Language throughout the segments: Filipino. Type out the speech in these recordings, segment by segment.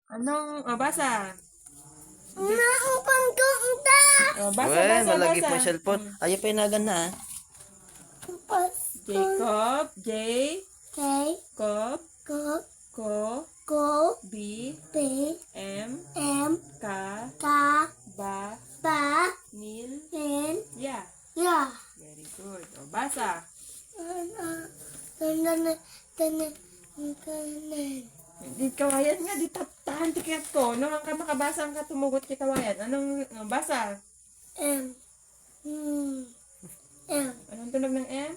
Basa. Naupan ko ita. Basa, malagi basa. po yung cellphone. Ayaw pa inagan na. Jacob, J, Kay, Cob, ko, Ko, ko, B, P, M, M, Ka, ka, Ba, ba, Nil, N, Ya. ya. Very good. Basa. Tanan. Di kawayan nga, di tahan tiket ko. Nung ang ka makabasa ang katumugot kay kawayan. Basa? M, M, Anong tunog ng M?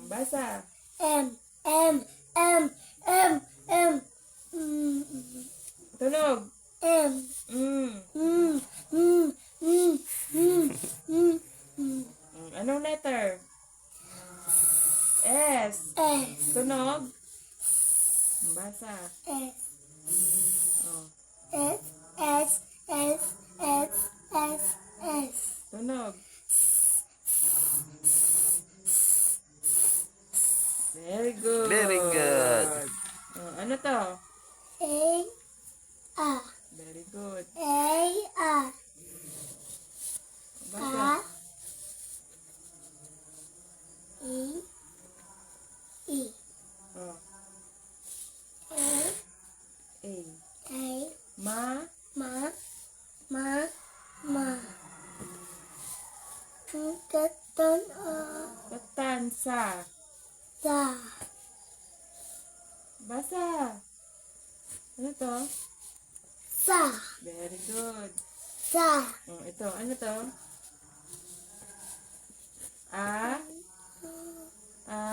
Basa. M, M, M, M, M, Tunog. M, Anong letter? S. S, Tunog. Basa. S, Oh. S, S, S, S, S, S. Tunog. Very good. Very good. Ano to? A, A, Very good. A, A, Basa. A, E, E, Oh. A, A. A, Ma. Ma, Ma. Katon, Katansa. sa, Basa. Ano to? sa, Very good. sa, Ito. Ano to? A. A,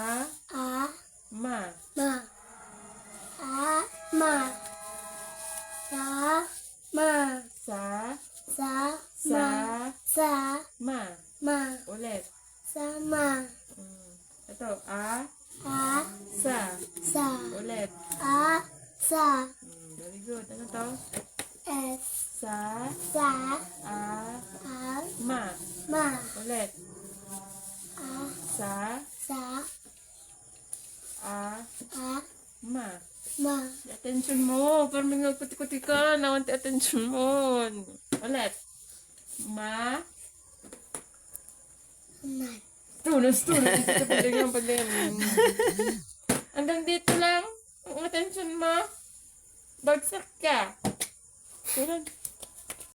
Ma. Ma, A, Ma, sa, Ma, Sa. sa, Sa. Ma, sa, Ma. Ma, Ulit. sama, Ito. A. A, Sa. sa, Ulit. A, sa, Very good. Ano to? S, Sa. sa, A. A, Ma. Ma, Ulit. A, Sa. sa, A. A, Ma. Ma, Attention mo. Parang may kuti-kuti ka. Nawanti attention mo. Ulit. Ma. nan, Tulos. Dito pa din. Hanggang dito lang. Ang attention mo. Bagsak ka. Tulan.